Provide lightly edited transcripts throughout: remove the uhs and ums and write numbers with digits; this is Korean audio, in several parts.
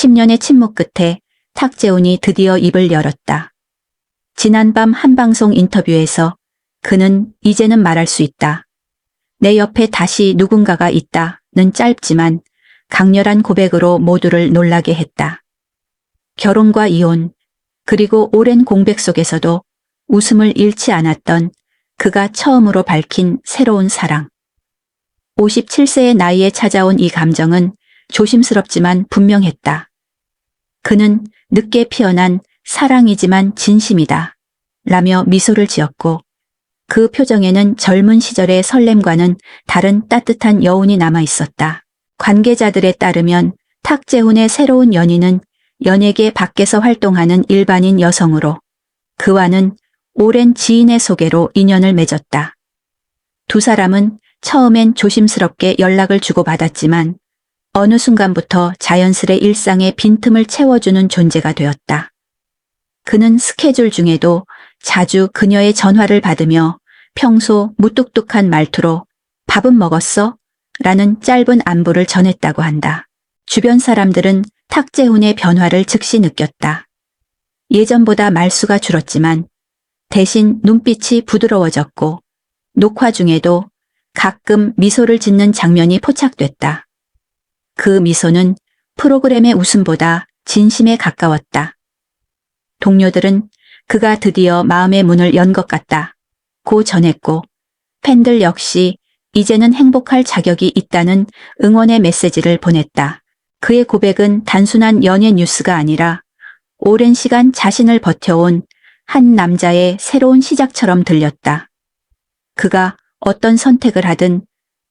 10년의 침묵 끝에 탁재훈이 드디어 입을 열었다. 지난밤 한 방송 인터뷰에서 그는 이제는 말할 수 있다. 내 옆에 다시 누군가가 있다는 짧지만 강렬한 고백으로 모두를 놀라게 했다. 결혼과 이혼, 그리고 오랜 공백 속에서도 웃음을 잃지 않았던 그가 처음으로 밝힌 새로운 사랑. 57세의 나이에 찾아온 이 감정은 조심스럽지만 분명했다. 그는 늦게 피어난 사랑이지만 진심이다 라며 미소를 지었고 그 표정에는 젊은 시절의 설렘과는 다른 따뜻한 여운이 남아 있었다. 관계자들에 따르면 탁재훈의 새로운 연인은 연예계 밖에서 활동하는 일반인 여성으로 그와는 오랜 지인의 소개로 인연을 맺었다. 두 사람은 처음엔 조심스럽게 연락을 주고받았지만 어느 순간부터 자연스레 일상의 빈틈을 채워주는 존재가 되었다. 그는 스케줄 중에도 자주 그녀의 전화를 받으며 평소 무뚝뚝한 말투로 밥은 먹었어? 라는 짧은 안부를 전했다고 한다. 주변 사람들은 탁재훈의 변화를 즉시 느꼈다. 예전보다 말수가 줄었지만 대신 눈빛이 부드러워졌고 녹화 중에도 가끔 미소를 짓는 장면이 포착됐다. 그 미소는 프로그램의 웃음보다 진심에 가까웠다. 동료들은 그가 드디어 마음의 문을 연 것 같다고 전했고 팬들 역시 이제는 행복할 자격이 있다는 응원의 메시지를 보냈다. 그의 고백은 단순한 연예 뉴스가 아니라 오랜 시간 자신을 버텨온 한 남자의 새로운 시작처럼 들렸다. 그가 어떤 선택을 하든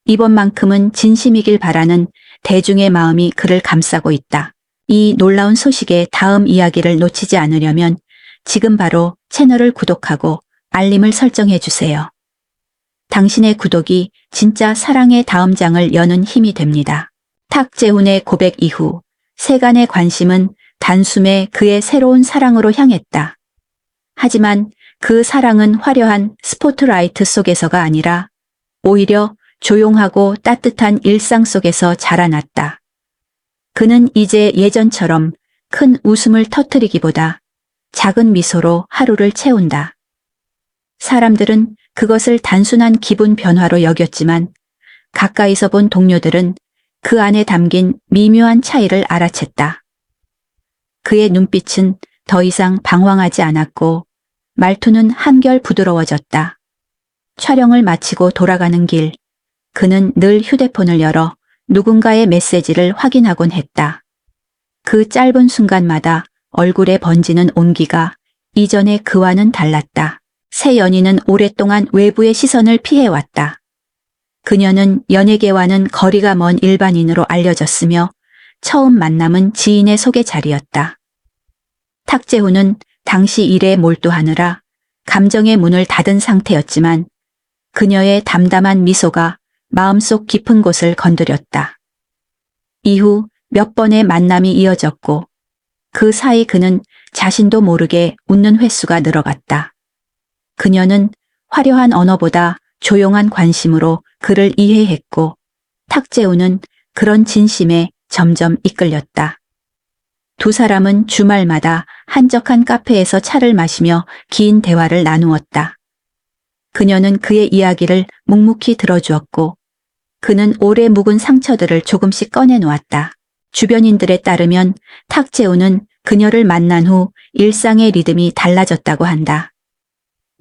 이번만큼은 진심이길 바라는 대중의 마음이 그를 감싸고 있다. 이 놀라운 소식의 다음 이야기를 놓치지 않으려면 지금 바로 채널을 구독하고 알림을 설정해 주세요. 당신의 구독이 진짜 사랑의 다음 장을 여는 힘이 됩니다. 탁재훈의 고백 이후 세간의 관심은 단숨에 그의 새로운 사랑으로 향했다. 하지만 그 사랑은 화려한 스포트라이트 속에서가 아니라 오히려 조용하고 따뜻한 일상 속에서 자라났다. 그는 이제 예전처럼 큰 웃음을 터뜨리기보다 작은 미소로 하루를 채운다. 사람들은 그것을 단순한 기분 변화로 여겼지만 가까이서 본 동료들은 그 안에 담긴 미묘한 차이를 알아챘다. 그의 눈빛은 더 이상 방황하지 않았고 말투는 한결 부드러워졌다. 촬영을 마치고 돌아가는 길, 그는 늘 휴대폰을 열어 누군가의 메시지를 확인하곤 했다. 그 짧은 순간마다 얼굴에 번지는 온기가 이전의 그와는 달랐다. 새 연인은 오랫동안 외부의 시선을 피해왔다. 그녀는 연예계와는 거리가 먼 일반인으로 알려졌으며 처음 만남은 지인의 소개 자리였다. 탁재훈은 당시 일에 몰두하느라 감정의 문을 닫은 상태였지만 그녀의 담담한 미소가 마음속 깊은 곳을 건드렸다. 이후 몇 번의 만남이 이어졌고 그 사이 그는 자신도 모르게 웃는 횟수가 늘어갔다. 그녀는 화려한 언어보다 조용한 관심으로 그를 이해했고 탁재훈은 그런 진심에 점점 이끌렸다. 두 사람은 주말마다 한적한 카페에서 차를 마시며 긴 대화를 나누었다. 그녀는 그의 이야기를 묵묵히 들어주었고 그는 오래 묵은 상처들을 조금씩 꺼내놓았다. 주변인들에 따르면 탁재훈은 그녀를 만난 후 일상의 리듬이 달라졌다고 한다.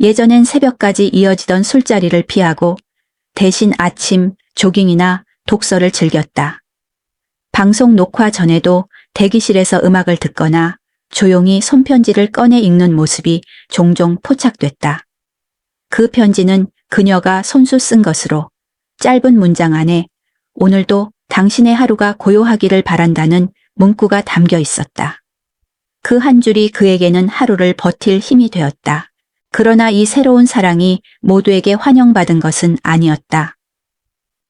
예전엔 새벽까지 이어지던 술자리를 피하고 대신 아침 조깅이나 독서를 즐겼다. 방송 녹화 전에도 대기실에서 음악을 듣거나 조용히 손편지를 꺼내 읽는 모습이 종종 포착됐다. 그 편지는 그녀가 손수 쓴 것으로 짧은 문장 안에 오늘도 당신의 하루가 고요하기를 바란다는 문구가 담겨 있었다. 그 한 줄이 그에게는 하루를 버틸 힘이 되었다. 그러나 이 새로운 사랑이 모두에게 환영받은 것은 아니었다.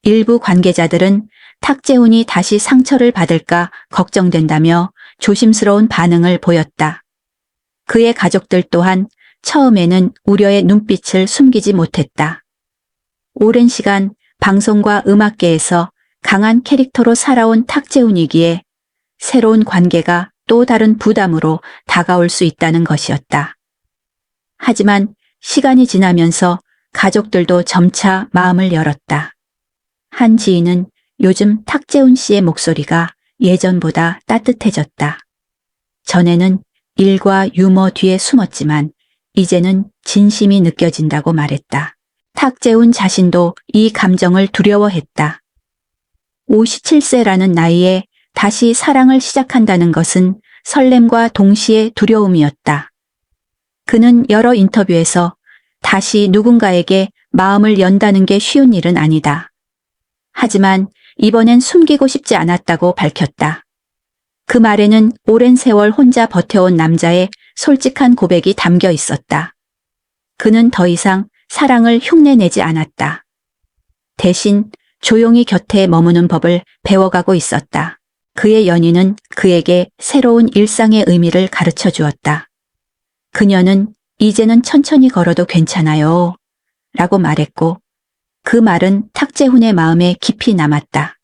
일부 관계자들은 탁재훈이 다시 상처를 받을까 걱정된다며 조심스러운 반응을 보였다. 그의 가족들 또한 처음에는 우려의 눈빛을 숨기지 못했다. 오랜 시간 방송과 음악계에서 강한 캐릭터로 살아온 탁재훈이기에 새로운 관계가 또 다른 부담으로 다가올 수 있다는 것이었다. 하지만 시간이 지나면서 가족들도 점차 마음을 열었다. 한 지인은 요즘 탁재훈 씨의 목소리가 예전보다 따뜻해졌다. 전에는 일과 유머 뒤에 숨었지만 이제는 진심이 느껴진다고 말했다. 탁재훈 자신도 이 감정을 두려워했다. 57세라는 나이에 다시 사랑을 시작한다는 것은 설렘과 동시에 두려움이었다. 그는 여러 인터뷰에서 다시 누군가에게 마음을 연다는 게 쉬운 일은 아니다. 하지만 이번엔 숨기고 싶지 않았다고 밝혔다. 그 말에는 오랜 세월 혼자 버텨온 남자의 솔직한 고백이 담겨 있었다. 그는 더 이상 사랑을 흉내내지 않았다. 대신 조용히 곁에 머무는 법을 배워가고 있었다. 그의 연인은 그에게 새로운 일상의 의미를 가르쳐 주었다. 그녀는 이제는 천천히 걸어도 괜찮아요. 라고 말했고 그 말은 탁재훈의 마음에 깊이 남았다.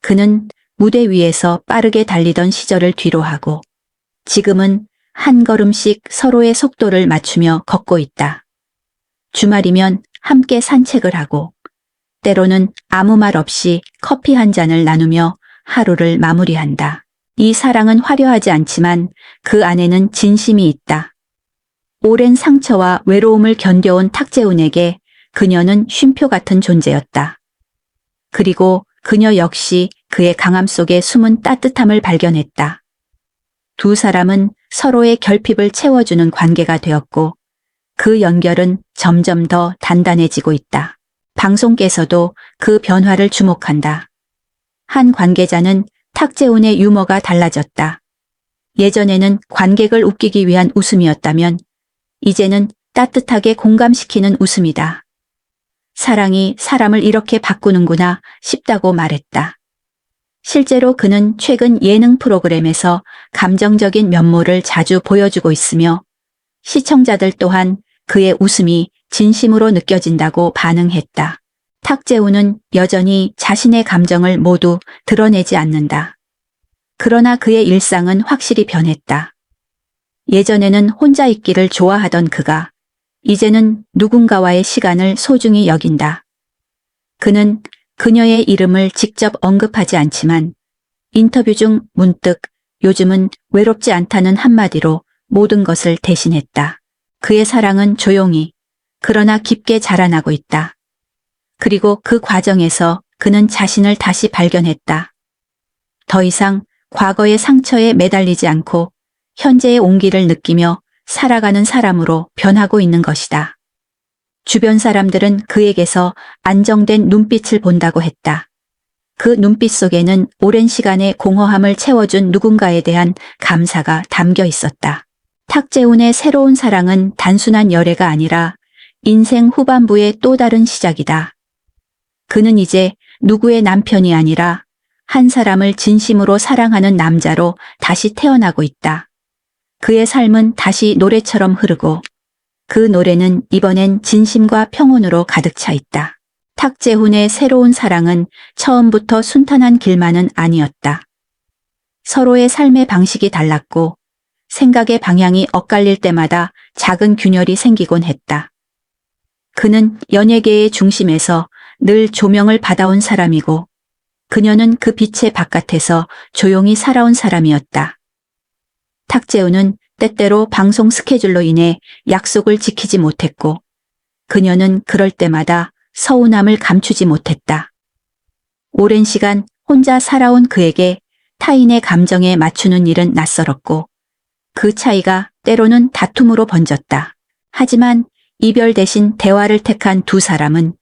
그는 무대 위에서 빠르게 달리던 시절을 뒤로하고 지금은 한 걸음씩 서로의 속도를 맞추며 걷고 있다. 주말이면 함께 산책을 하고 때로는 아무 말 없이 커피 한 잔을 나누며 하루를 마무리한다. 이 사랑은 화려하지 않지만 그 안에는 진심이 있다. 오랜 상처와 외로움을 견뎌온 탁재훈에게 그녀는 쉼표 같은 존재였다. 그리고 그녀 역시 그의 강함 속에 숨은 따뜻함을 발견했다. 두 사람은 서로의 결핍을 채워주는 관계가 되었고 그 연결은 점점 더 단단해지고 있다. 방송께서도 그 변화를 주목한다. 한 관계자는 탁재훈의 유머가 달라졌다. 예전에는 관객을 웃기기 위한 웃음이었다면 이제는 따뜻하게 공감시키는 웃음이다. 사랑이 사람을 이렇게 바꾸는구나 싶다고 말했다. 실제로 그는 최근 예능 프로그램에서 감정적인 면모를 자주 보여주고 있으며 시청자들 또한 그의 웃음이 진심으로 느껴진다고 반응했다. 탁재훈은 여전히 자신의 감정을 모두 드러내지 않는다. 그러나 그의 일상은 확실히 변했다. 예전에는 혼자 있기를 좋아하던 그가 이제는 누군가와의 시간을 소중히 여긴다. 그는 그녀의 이름을 직접 언급하지 않지만 인터뷰 중 문득 요즘은 외롭지 않다는 한마디로 모든 것을 대신했다. 그의 사랑은 조용히 그러나 깊게 자라나고 있다. 그리고 그 과정에서 그는 자신을 다시 발견했다. 더 이상 과거의 상처에 매달리지 않고 현재의 온기를 느끼며 살아가는 사람으로 변하고 있는 것이다. 주변 사람들은 그에게서 안정된 눈빛을 본다고 했다. 그 눈빛 속에는 오랜 시간의 공허함을 채워준 누군가에 대한 감사가 담겨 있었다. 탁재훈의 새로운 사랑은 단순한 열애가 아니라 인생 후반부의 또 다른 시작이다. 그는 이제 누구의 남편이 아니라 한 사람을 진심으로 사랑하는 남자로 다시 태어나고 있다. 그의 삶은 다시 노래처럼 흐르고 그 노래는 이번엔 진심과 평온으로 가득 차 있다. 탁재훈의 새로운 사랑은 처음부터 순탄한 길만은 아니었다. 서로의 삶의 방식이 달랐고 생각의 방향이 엇갈릴 때마다 작은 균열이 생기곤 했다. 그는 연예계의 중심에서 늘 조명을 받아온 사람이고 그녀는 그 빛의 바깥에서 조용히 살아온 사람이었다. 탁재훈은 때때로 방송 스케줄로 인해 약속을 지키지 못했고 그녀는 그럴 때마다 서운함을 감추지 못했다. 오랜 시간 혼자 살아온 그에게 타인의 감정에 맞추는 일은 낯설었고 그 차이가 때로는 다툼으로 번졌다. 하지만 이별 대신 대화를 택한 두 사람은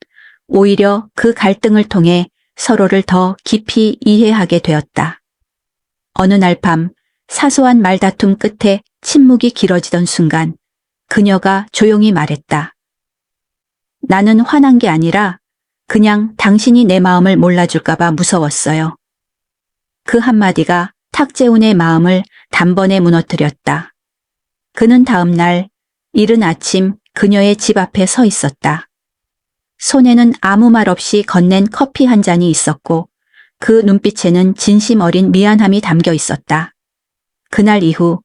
오히려 그 갈등을 통해 서로를 더 깊이 이해하게 되었다. 어느 날 밤 사소한 말다툼 끝에 침묵이 길어지던 순간 그녀가 조용히 말했다. 나는 화난 게 아니라 그냥 당신이 내 마음을 몰라줄까봐 무서웠어요. 그 한마디가 탁재훈의 마음을 단번에 무너뜨렸다. 그는 다음 날 이른 아침 그녀의 집 앞에 서 있었다. 손에는 아무 말 없이 건넨 커피 한 잔이 있었고 그 눈빛에는 진심 어린 미안함이 담겨 있었다. 그날 이후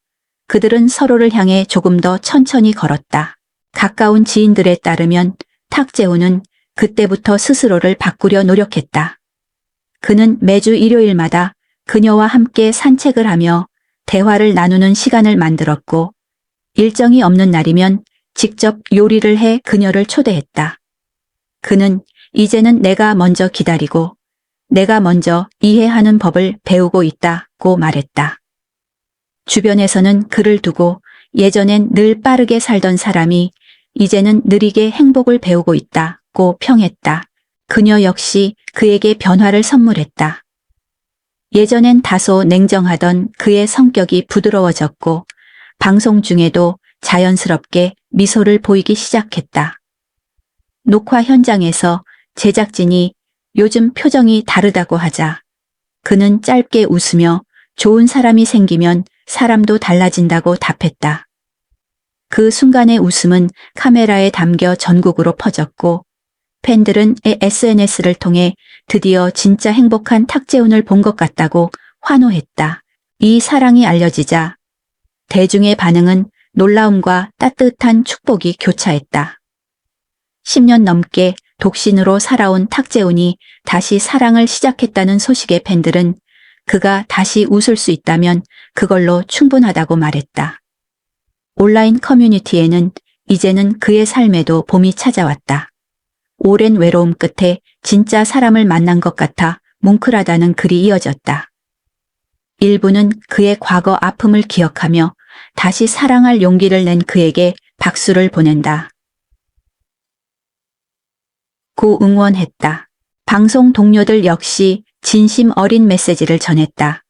그들은 서로를 향해 조금 더 천천히 걸었다. 가까운 지인들에 따르면 탁재훈은 그때부터 스스로를 바꾸려 노력했다. 그는 매주 일요일마다 그녀와 함께 산책을 하며 대화를 나누는 시간을 만들었고 일정이 없는 날이면 직접 요리를 해 그녀를 초대했다. 그는 이제는 내가 먼저 기다리고 내가 먼저 이해하는 법을 배우고 있다고 말했다. 주변에서는 그를 두고 예전엔 늘 빠르게 살던 사람이 이제는 느리게 행복을 배우고 있다고 평했다. 그녀 역시 그에게 변화를 선물했다. 예전엔 다소 냉정하던 그의 성격이 부드러워졌고 방송 중에도 자연스럽게 미소를 보이기 시작했다. 녹화 현장에서 제작진이 요즘 표정이 다르다고 하자 그는 짧게 웃으며 좋은 사람이 생기면 사람도 달라진다고 답했다. 그 순간의 웃음은 카메라에 담겨 전국으로 퍼졌고 팬들은 SNS를 통해 드디어 진짜 행복한 탁재훈을 본 것 같다고 환호했다. 이 사랑이 알려지자 대중의 반응은 놀라움과 따뜻한 축복이 교차했다. 10년 넘게 독신으로 살아온 탁재훈이 다시 사랑을 시작했다는 소식에 팬들은 그가 다시 웃을 수 있다면 그걸로 충분하다고 말했다. 온라인 커뮤니티에는 이제는 그의 삶에도 봄이 찾아왔다. 오랜 외로움 끝에 진짜 사람을 만난 것 같아 뭉클하다는 글이 이어졌다. 일부는 그의 과거 아픔을 기억하며 다시 사랑할 용기를 낸 그에게 박수를 보낸다. 고 응원했다. 방송 동료들 역시 진심 어린 메시지를 전했다.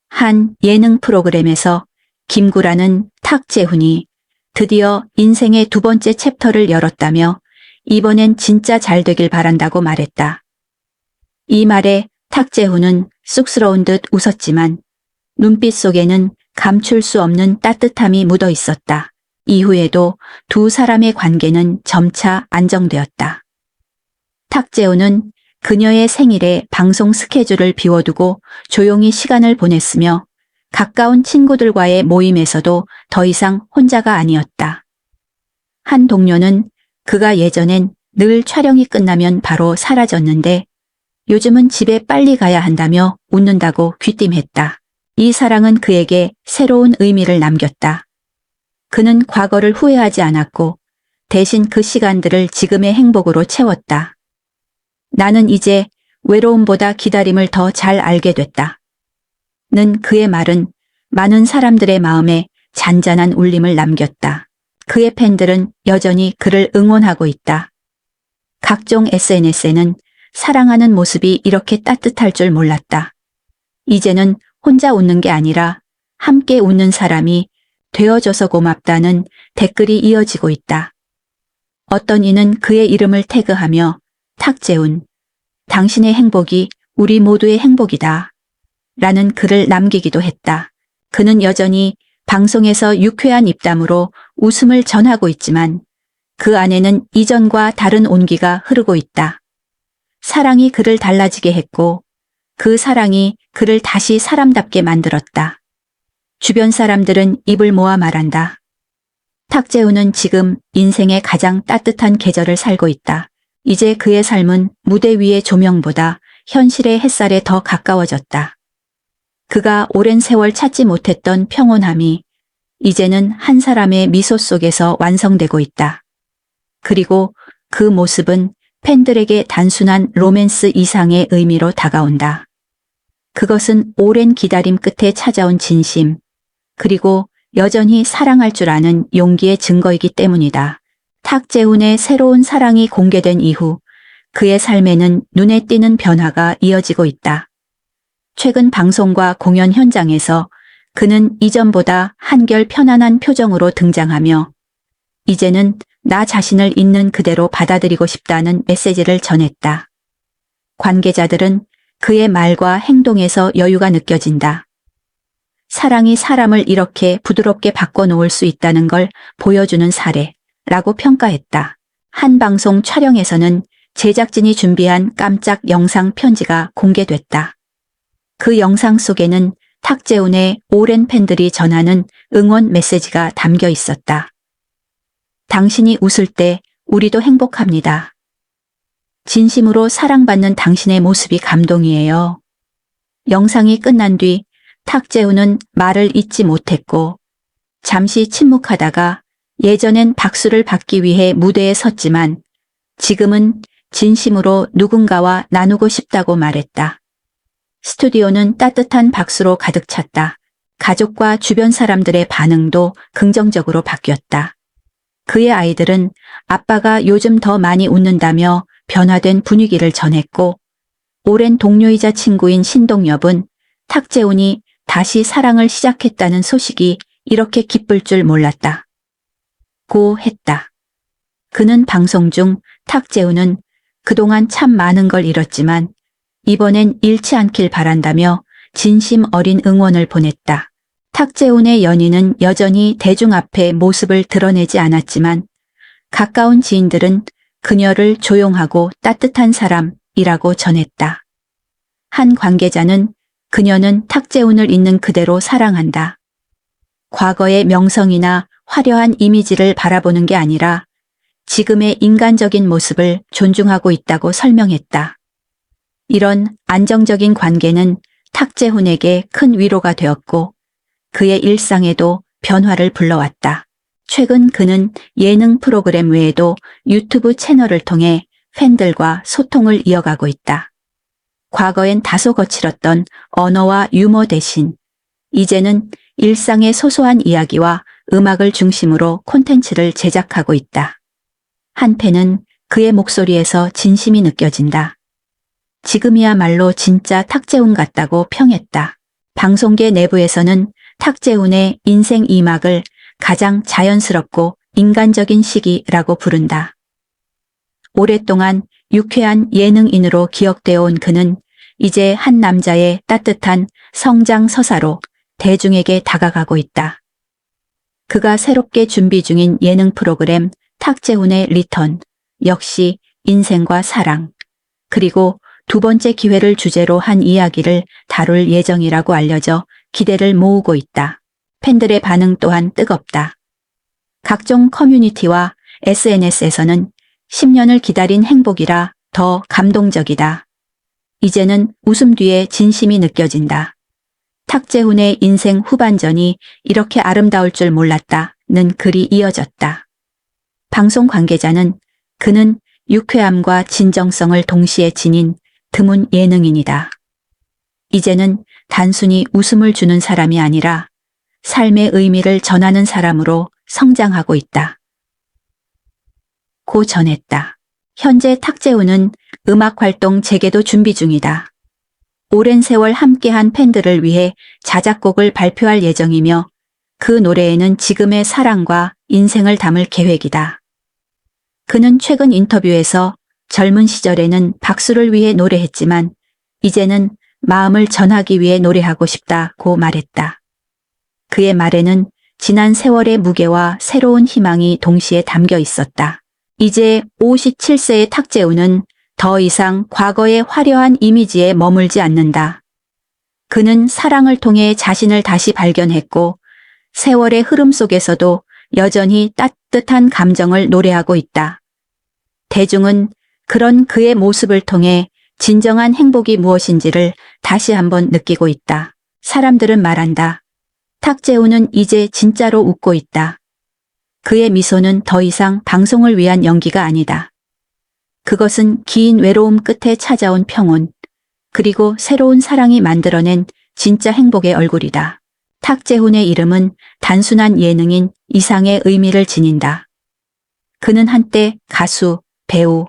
한 예능 프로그램에서 김구라는 탁재훈이 드디어 인생의 두 번째 챕터를 열었다며 이번엔 진짜 잘 되길 바란다고 말했다. 이 말에 탁재훈은 쑥스러운 듯 웃었지만 눈빛 속에는 감출 수 없는 따뜻함이 묻어 있었다. 이후에도 두 사람의 관계는 점차 안정되었다. 탁재훈은 그녀의 생일에 방송 스케줄을 비워두고 조용히 시간을 보냈으며 가까운 친구들과의 모임에서도 더 이상 혼자가 아니었다. 한 동료는 그가 예전엔 늘 촬영이 끝나면 바로 사라졌는데 요즘은 집에 빨리 가야 한다며 웃는다고 귀띔했다. 이 사랑은 그에게 새로운 의미를 남겼다. 그는 과거를 후회하지 않았고 대신 그 시간들을 지금의 행복으로 채웠다. 나는 이제 외로움보다 기다림을 더 잘 알게 됐다. 는 그의 말은 많은 사람들의 마음에 잔잔한 울림을 남겼다. 그의 팬들은 여전히 그를 응원하고 있다. 각종 SNS에는 사랑하는 모습이 이렇게 따뜻할 줄 몰랐다. 이제는 혼자 웃는 게 아니라 함께 웃는 사람이 되어줘서 고맙다는 댓글이 이어지고 있다. 어떤 이는 그의 이름을 태그하며 탁재훈, 당신의 행복이 우리 모두의 행복이다. 라는 글을 남기기도 했다. 그는 여전히 방송에서 유쾌한 입담으로 웃음을 전하고 있지만 그 안에는 이전과 다른 온기가 흐르고 있다. 사랑이 그를 달라지게 했고 그 사랑이 그를 다시 사람답게 만들었다. 주변 사람들은 입을 모아 말한다. 탁재훈은 지금 인생의 가장 따뜻한 계절을 살고 있다. 이제 그의 삶은 무대 위의 조명보다 현실의 햇살에 더 가까워졌다. 그가 오랜 세월 찾지 못했던 평온함이 이제는 한 사람의 미소 속에서 완성되고 있다. 그리고 그 모습은 팬들에게 단순한 로맨스 이상의 의미로 다가온다. 그것은 오랜 기다림 끝에 찾아온 진심, 그리고 여전히 사랑할 줄 아는 용기의 증거이기 때문이다. 탁재훈의 새로운 사랑이 공개된 이후 그의 삶에는 눈에 띄는 변화가 이어지고 있다. 최근 방송과 공연 현장에서 그는 이전보다 한결 편안한 표정으로 등장하며 이제는 나 자신을 있는 그대로 받아들이고 싶다는 메시지를 전했다. 관계자들은 그의 말과 행동에서 여유가 느껴진다. 사랑이 사람을 이렇게 부드럽게 바꿔놓을 수 있다는 걸 보여주는 사례라고 평가했다. 한 방송 촬영에서는 제작진이 준비한 깜짝 영상 편지가 공개됐다. 그 영상 속에는 탁재훈의 오랜 팬들이 전하는 응원 메시지가 담겨 있었다. 당신이 웃을 때 우리도 행복합니다. 진심으로 사랑받는 당신의 모습이 감동이에요. 영상이 끝난 뒤 탁재훈은 말을 잇지 못했고 잠시 침묵하다가 예전엔 박수를 받기 위해 무대에 섰지만 지금은 진심으로 누군가와 나누고 싶다고 말했다. 스튜디오는 따뜻한 박수로 가득 찼다. 가족과 주변 사람들의 반응도 긍정적으로 바뀌었다. 그의 아이들은 아빠가 요즘 더 많이 웃는다며 변화된 분위기를 전했고 오랜 동료이자 친구인 신동엽은 탁재훈이 다시 사랑을 시작했다는 소식이 이렇게 기쁠 줄 몰랐다. 고 했다. 그는 방송 중 탁재훈은 그동안 참 많은 걸 잃었지만 이번엔 잃지 않길 바란다며 진심 어린 응원을 보냈다. 탁재훈의 연인은 여전히 대중 앞에 모습을 드러내지 않았지만 가까운 지인들은 그녀를 조용하고 따뜻한 사람이라고 전했다. 한 관계자는 그녀는 탁재훈을 있는 그대로 사랑한다. 과거의 명성이나 화려한 이미지를 바라보는 게 아니라 지금의 인간적인 모습을 존중하고 있다고 설명했다. 이런 안정적인 관계는 탁재훈에게 큰 위로가 되었고 그의 일상에도 변화를 불러왔다. 최근 그는 예능 프로그램 외에도 유튜브 채널을 통해 팬들과 소통을 이어가고 있다. 과거엔 다소 거칠었던 언어와 유머 대신 이제는 일상의 소소한 이야기와 음악을 중심으로 콘텐츠를 제작하고 있다. 한 팬은 그의 목소리에서 진심이 느껴진다. 지금이야말로 진짜 탁재훈 같다고 평했다. 방송계 내부에서는 탁재훈의 인생 2막을 가장 자연스럽고 인간적인 시기라고 부른다. 오랫동안 유쾌한 예능인으로 기억되어 온 그는 이제 한 남자의 따뜻한 성장 서사로 대중에게 다가가고 있다. 그가 새롭게 준비 중인 예능 프로그램 탁재훈의 리턴, 역시 인생과 사랑, 그리고 두 번째 기회를 주제로 한 이야기를 다룰 예정이라고 알려져 기대를 모으고 있다. 팬들의 반응 또한 뜨겁다. 각종 커뮤니티와 SNS에서는 10년을 기다린 행복이라 더 감동적이다. 이제는 웃음 뒤에 진심이 느껴진다. 탁재훈의 인생 후반전이 이렇게 아름다울 줄 몰랐다는 글이 이어졌다. 방송 관계자는 그는 유쾌함과 진정성을 동시에 지닌 드문 예능인이다. 이제는 단순히 웃음을 주는 사람이 아니라 삶의 의미를 전하는 사람으로 성장하고 있다. 고 전했다. 현재 탁재훈은 음악 활동 재개도 준비 중이다. 오랜 세월 함께한 팬들을 위해 자작곡을 발표할 예정이며 그 노래에는 지금의 사랑과 인생을 담을 계획이다. 그는 최근 인터뷰에서 젊은 시절에는 박수를 위해 노래했지만 이제는 마음을 전하기 위해 노래하고 싶다고 말했다. 그의 말에는 지난 세월의 무게와 새로운 희망이 동시에 담겨 있었다. 이제 57세의 탁재훈은 더 이상 과거의 화려한 이미지에 머물지 않는다. 그는 사랑을 통해 자신을 다시 발견했고 세월의 흐름 속에서도 여전히 따뜻한 감정을 노래하고 있다. 대중은 그런 그의 모습을 통해 진정한 행복이 무엇인지를 다시 한번 느끼고 있다. 사람들은 말한다. 탁재훈은 이제 진짜로 웃고 있다. 그의 미소는 더 이상 방송을 위한 연기가 아니다. 그것은 긴 외로움 끝에 찾아온 평온, 그리고 새로운 사랑이 만들어낸 진짜 행복의 얼굴이다. 탁재훈의 이름은 단순한 예능인 이상의 의미를 지닌다. 그는 한때 가수, 배우,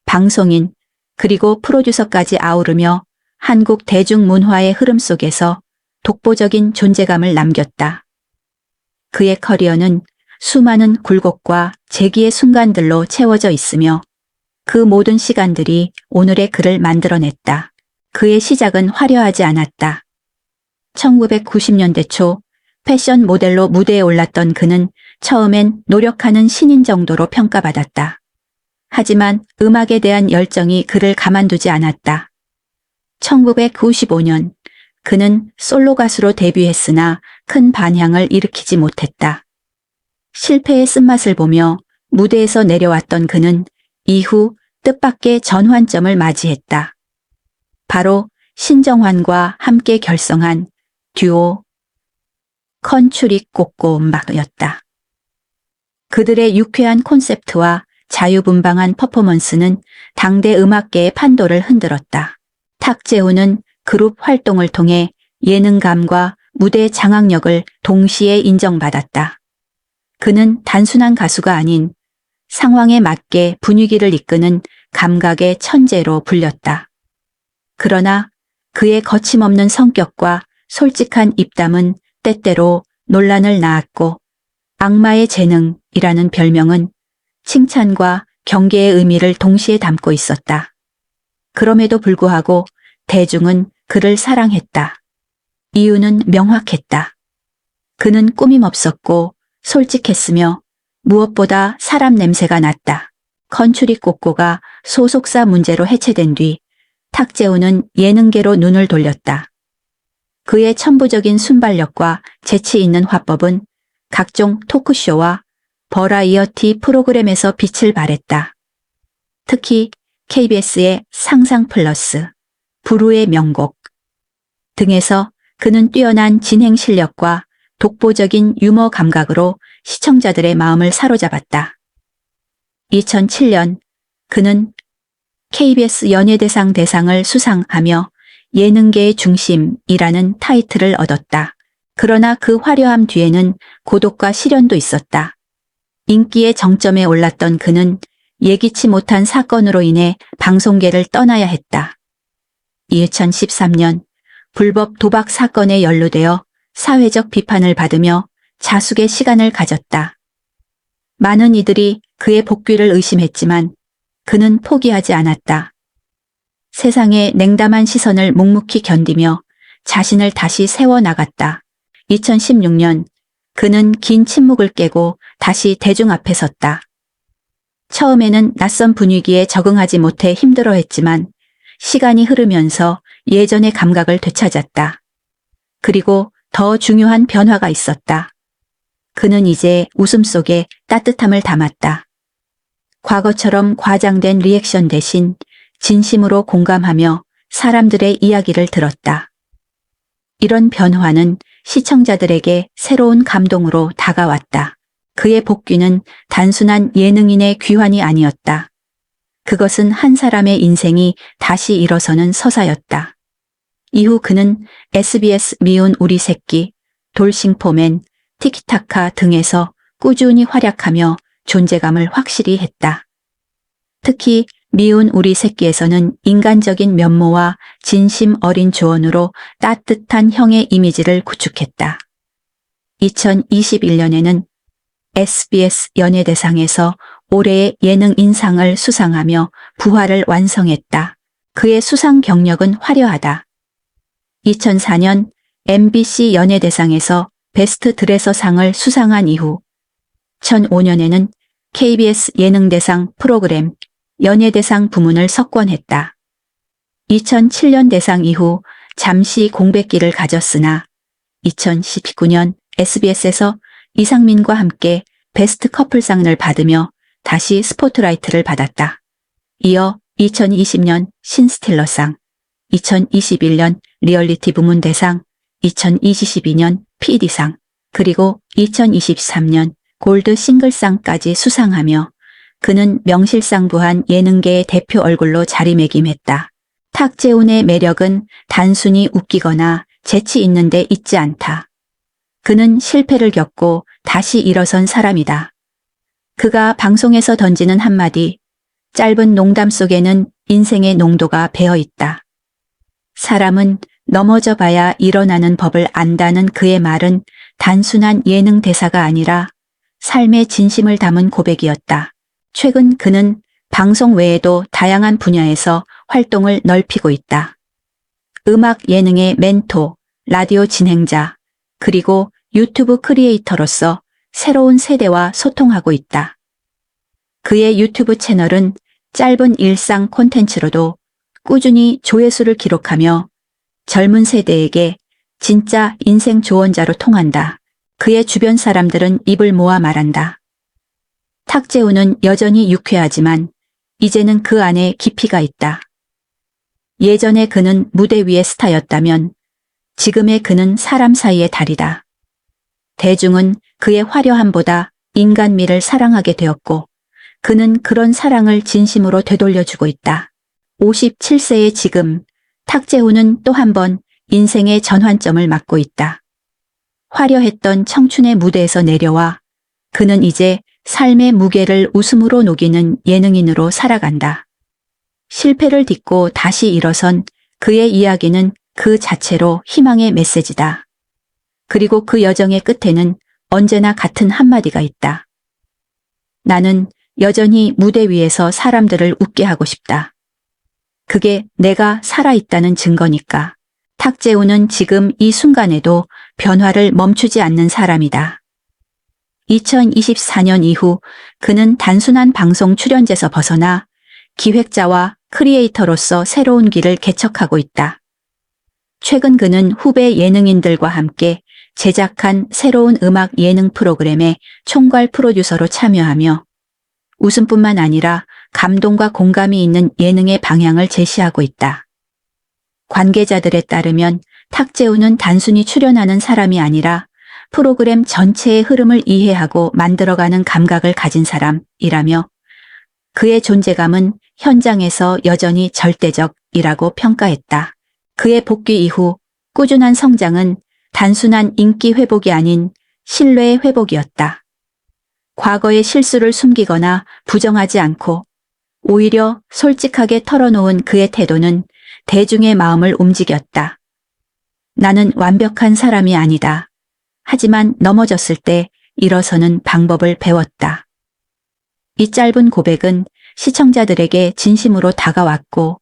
방송인, 그리고 프로듀서까지 아우르며 한국 대중문화의 흐름 속에서 독보적인 존재감을 남겼다. 그의 커리어는 수많은 굴곡과 재기의 순간들로 채워져 있으며 그 모든 시간들이 오늘의 그를 만들어냈다. 그의 시작은 화려하지 않았다. 1990년대 초 패션 모델로 무대에 올랐던 그는 처음엔 노력하는 신인 정도로 평가받았다. 하지만 음악에 대한 열정이 그를 가만두지 않았다. 1995년 그는 솔로 가수로 데뷔했으나 큰 반향을 일으키지 못했다. 실패의 쓴맛을 보며 무대에서 내려왔던 그는 이후 뜻밖의 전환점을 맞이했다. 바로 신정환과 함께 결성한 듀오 컨츄리 꼬꼬 음악이었다. 그들의 유쾌한 콘셉트와 자유분방한 퍼포먼스는 당대 음악계의 판도를 흔들었다. 탁재훈은 그룹 활동을 통해 예능감과 무대 장악력을 동시에 인정받았다. 그는 단순한 가수가 아닌 상황에 맞게 분위기를 이끄는 감각의 천재로 불렸다. 그러나 그의 거침없는 성격과 솔직한 입담은 때때로 논란을 낳았고 악마의 재능이라는 별명은 칭찬과 경계의 의미를 동시에 담고 있었다. 그럼에도 불구하고 대중은 그를 사랑했다. 이유는 명확했다. 그는 꾸밈 없었고 솔직했으며 무엇보다 사람 냄새가 났다. 컨츄리 꼬꼬가 소속사 문제로 해체된 뒤 탁재훈은 예능계로 눈을 돌렸다. 그의 천부적인 순발력과 재치 있는 화법은 각종 토크쇼와 버라이어티 프로그램에서 빛을 발했다. 특히 KBS의 상상 플러스, 부르의 명곡 등에서 그는 뛰어난 진행 실력과 독보적인 유머 감각으로 시청자들의 마음을 사로잡았다. 2007년 그는 KBS 연예대상 대상을 수상하며 예능계의 중심이라는 타이틀을 얻었다. 그러나 그 화려함 뒤에는 고독과 시련도 있었다. 인기의 정점에 올랐던 그는 예기치 못한 사건으로 인해 방송계를 떠나야 했다. 2013년 불법 도박 사건에 연루되어 사회적 비판을 받으며 자숙의 시간을 가졌다. 많은 이들이 그의 복귀를 의심했지만 그는 포기하지 않았다. 세상의 냉담한 시선을 묵묵히 견디며 자신을 다시 세워나갔다. 2016년 그는 긴 침묵을 깨고 다시 대중 앞에 섰다. 처음에는 낯선 분위기에 적응하지 못해 힘들어했지만 시간이 흐르면서 예전의 감각을 되찾았다. 그리고 더 중요한 변화가 있었다. 그는 이제 웃음 속에 따뜻함을 담았다. 과거처럼 과장된 리액션 대신 진심으로 공감하며 사람들의 이야기를 들었다. 이런 변화는 시청자들에게 새로운 감동으로 다가왔다. 그의 복귀는 단순한 예능인의 귀환이 아니었다. 그것은 한 사람의 인생이 다시 일어서는 서사였다. 이후 그는 SBS 미운 우리 새끼, 돌싱포맨, 티키타카 등에서 꾸준히 활약하며 존재감을 확실히 했다. 특히 미운 우리 새끼에서는 인간적인 면모와 진심 어린 조언으로 따뜻한 형의 이미지를 구축했다. 2021년에는 SBS 연예대상에서 올해의 예능인상을 수상하며 부활을 완성했다. 그의 수상 경력은 화려하다. 2004년 MBC 연예대상에서 베스트 드레서상을 수상한 이후 2005년에는 KBS 예능대상 프로그램 연예대상 부문을 석권했다. 2007년 대상 이후 잠시 공백기를 가졌으나 2019년 SBS에서 이상민과 함께 베스트 커플상을 받으며 다시 스포트라이트를 받았다. 이어 2020년 신스틸러상, 2021년 리얼리티 부문 대상, 2022년 PD상, 그리고 2023년 골드 싱글상까지 수상하며 그는 명실상부한 예능계의 대표 얼굴로 자리매김했다. 탁재훈의 매력은 단순히 웃기거나 재치 있는 데 있지 않다. 그는 실패를 겪고 다시 일어선 사람이다. 그가 방송에서 던지는 한마디, 짧은 농담 속에는 인생의 농도가 배어 있다. 사람은 넘어져 봐야 일어나는 법을 안다는 그의 말은 단순한 예능 대사가 아니라 삶의 진심을 담은 고백이었다. 최근 그는 방송 외에도 다양한 분야에서 활동을 넓히고 있다. 음악 예능의 멘토, 라디오 진행자, 그리고 유튜브 크리에이터로서 새로운 세대와 소통하고 있다. 그의 유튜브 채널은 짧은 일상 콘텐츠로도 꾸준히 조회수를 기록하며 젊은 세대에게 진짜 인생 조언자로 통한다. 그의 주변 사람들은 입을 모아 말한다. 탁재훈은 여전히 유쾌하지만 이제는 그 안에 깊이가 있다. 예전에 그는 무대 위의 스타였다면 지금의 그는 사람 사이의 달이다. 대중은 그의 화려함보다 인간미를 사랑하게 되었고 그는 그런 사랑을 진심으로 되돌려주고 있다. 57세의 지금 탁재훈은 또 한 번 인생의 전환점을 맞고 있다. 화려했던 청춘의 무대에서 내려와 그는 이제 삶의 무게를 웃음으로 녹이는 예능인으로 살아간다. 실패를 딛고 다시 일어선 그의 이야기는 그 자체로 희망의 메시지다. 그리고 그 여정의 끝에는 언제나 같은 한마디가 있다. 나는 여전히 무대 위에서 사람들을 웃게 하고 싶다. 그게 내가 살아있다는 증거니까. 탁재훈은 지금 이 순간에도 변화를 멈추지 않는 사람이다. 2024년 이후 그는 단순한 방송 출연제에서 벗어나 기획자와 크리에이터로서 새로운 길을 개척하고 있다. 최근 그는 후배 예능인들과 함께 제작한 새로운 음악 예능 프로그램의 총괄 프로듀서로 참여하며 웃음뿐만 아니라 감동과 공감이 있는 예능의 방향을 제시하고 있다. 관계자들에 따르면 탁재훈은 단순히 출연하는 사람이 아니라 프로그램 전체의 흐름을 이해하고 만들어가는 감각을 가진 사람이라며 그의 존재감은 현장에서 여전히 절대적이라고 평가했다. 그의 복귀 이후 꾸준한 성장은 단순한 인기 회복이 아닌 신뢰의 회복이었다. 과거의 실수를 숨기거나 부정하지 않고 오히려 솔직하게 털어놓은 그의 태도는 대중의 마음을 움직였다. 나는 완벽한 사람이 아니다. 하지만 넘어졌을 때 일어서는 방법을 배웠다. 이 짧은 고백은 시청자들에게 진심으로 다가왔고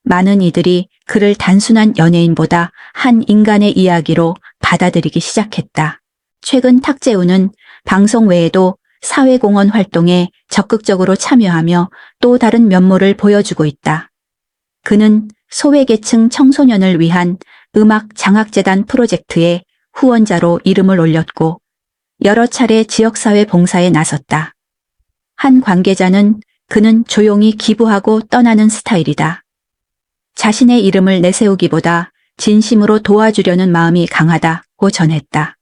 많은 이들이 그를 단순한 연예인보다 한 인간의 이야기로 받아들이기 시작했다. 최근 탁재훈은 방송 외에도 사회공헌 활동에 적극적으로 참여하며 또 다른 면모를 보여주고 있다. 그는 소외계층 청소년을 위한 음악 장학재단 프로젝트에 후원자로 이름을 올렸고 여러 차례 지역사회 봉사에 나섰다. 한 관계자는 그는 조용히 기부하고 떠나는 스타일이다. 자신의 이름을 내세우기보다 진심으로 도와주려는 마음이 강하다고 전했다.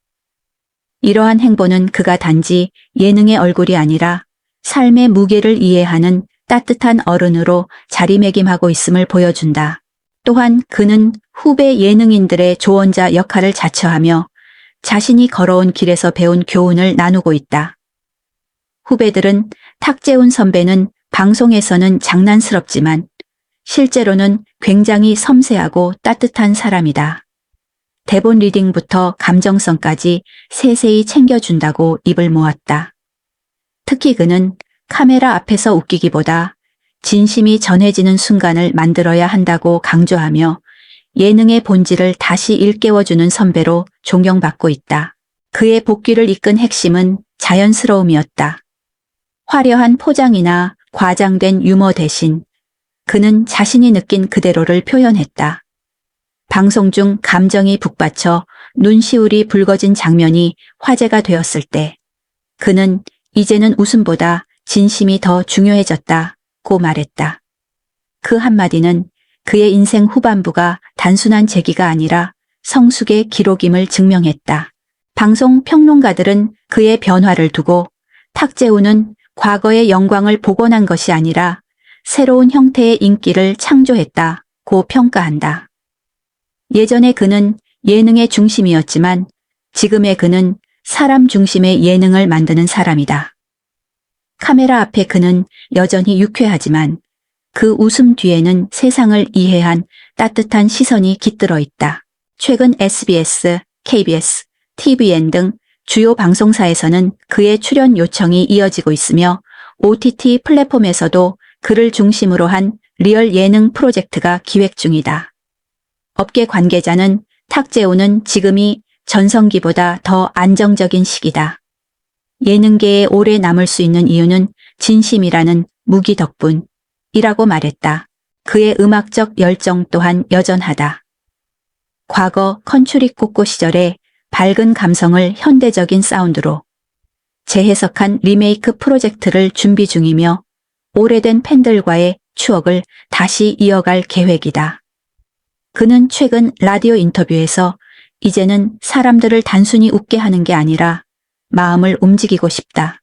이러한 행보는 그가 단지 예능의 얼굴이 아니라 삶의 무게를 이해하는 따뜻한 어른으로 자리매김하고 있음을 보여준다. 또한 그는 후배 예능인들의 조언자 역할을 자처하며 자신이 걸어온 길에서 배운 교훈을 나누고 있다. 후배들은 탁재훈 선배는 방송에서는 장난스럽지만 실제로는 굉장히 섬세하고 따뜻한 사람이다. 대본 리딩부터 감정성까지 세세히 챙겨준다고 입을 모았다. 특히 그는 카메라 앞에서 웃기기보다 진심이 전해지는 순간을 만들어야 한다고 강조하며 예능의 본질을 다시 일깨워주는 선배로 존경받고 있다. 그의 복귀를 이끈 핵심은 자연스러움이었다. 화려한 포장이나 과장된 유머 대신 그는 자신이 느낀 그대로를 표현했다. 방송 중 감정이 북받쳐 눈시울이 붉어진 장면이 화제가 되었을 때 그는 이제는 웃음보다 진심이 더 중요해졌다고 말했다. 그 한마디는 그의 인생 후반부가 단순한 재기가 아니라 성숙의 기록임을 증명했다. 방송 평론가들은 그의 변화를 두고 탁재훈은 과거의 영광을 복원한 것이 아니라 새로운 형태의 인기를 창조했다고 평가한다. 예전에 그는 예능의 중심이었지만 지금의 그는 사람 중심의 예능을 만드는 사람이다. 카메라 앞에 그는 여전히 유쾌하지만 그 웃음 뒤에는 세상을 이해한 따뜻한 시선이 깃들어 있다. 최근 SBS, KBS, TVN 등 주요 방송사에서는 그의 출연 요청이 이어지고 있으며 OTT 플랫폼에서도 그를 중심으로 한 리얼 예능 프로젝트가 기획 중이다. 업계 관계자는 탁재훈은 지금이 전성기보다 더 안정적인 시기다. 예능계에 오래 남을 수 있는 이유는 진심이라는 무기 덕분이라고 말했다. 그의 음악적 열정 또한 여전하다. 과거 컨츄리 꼬꼬 시절의 밝은 감성을 현대적인 사운드로 재해석한 리메이크 프로젝트를 준비 중이며 오래된 팬들과의 추억을 다시 이어갈 계획이다. 그는 최근 라디오 인터뷰에서 이제는 사람들을 단순히 웃게 하는 게 아니라 마음을 움직이고 싶다.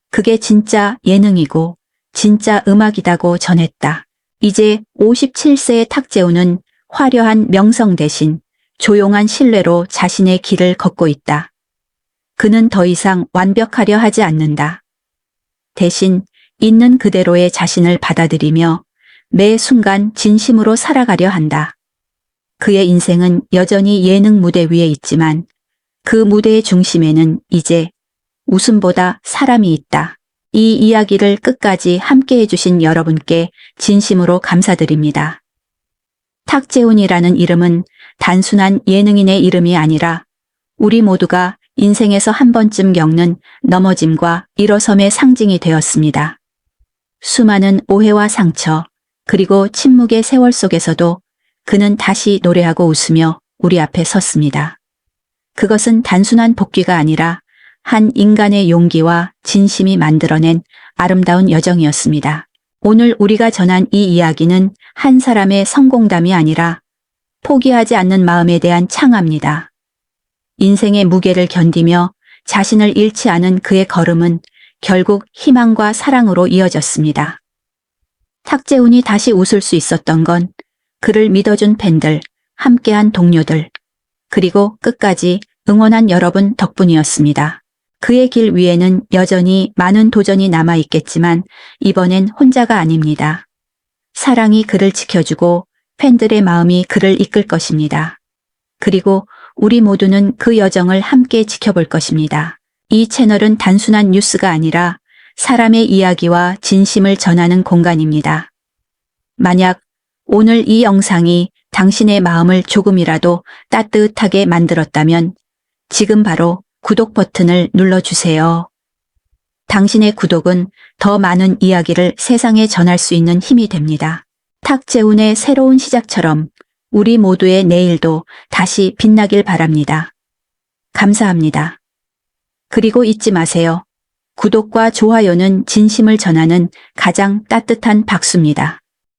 그게 진짜 예능이고 진짜 음악이다고 전했다. 이제 57세의 탁재훈은 화려한 명성 대신 조용한 신뢰로 자신의 길을 걷고 있다. 그는 더 이상 완벽하려 하지 않는다. 대신 있는 그대로의 자신을 받아들이며 매 순간 진심으로 살아가려 한다. 그의 인생은 여전히 예능 무대 위에 있지만 그 무대의 중심에는 이제 웃음보다 사람이 있다. 이 이야기를 끝까지 함께 해주신 여러분께 진심으로 감사드립니다. 탁재훈이라는 이름은 단순한 예능인의 이름이 아니라 우리 모두가 인생에서 한 번쯤 겪는 넘어짐과 일어섬의 상징이 되었습니다. 수많은 오해와 상처, 그리고 침묵의 세월 속에서도 그는 다시 노래하고 웃으며 우리 앞에 섰습니다. 그것은 단순한 복귀가 아니라 한 인간의 용기와 진심이 만들어낸 아름다운 여정이었습니다. 오늘 우리가 전한 이 이야기는 한 사람의 성공담이 아니라 포기하지 않는 마음에 대한 창화입니다. 인생의 무게를 견디며 자신을 잃지 않은 그의 걸음은 결국 희망과 사랑으로 이어졌습니다. 탁재훈이 다시 웃을 수 있었던 건 그를 믿어준 팬들, 함께한 동료들, 그리고 끝까지 응원한 여러분 덕분이었습니다. 그의 길 위에는 여전히 많은 도전이 남아있겠지만 이번엔 혼자가 아닙니다. 사랑이 그를 지켜주고 팬들의 마음이 그를 이끌 것입니다. 그리고 우리 모두는 그 여정을 함께 지켜볼 것입니다. 이 채널은 단순한 뉴스가 아니라 사람의 이야기와 진심을 전하는 공간입니다. 만약 오늘 이 영상이 당신의 마음을 조금이라도 따뜻하게 만들었다면 지금 바로 구독 버튼을 눌러주세요. 당신의 구독은 더 많은 이야기를 세상에 전할 수 있는 힘이 됩니다. 탁재훈의 새로운 시작처럼 우리 모두의 내일도 다시 빛나길 바랍니다. 감사합니다. 그리고 잊지 마세요. 구독과 좋아요는 진심을 전하는 가장 따뜻한 박수입니다.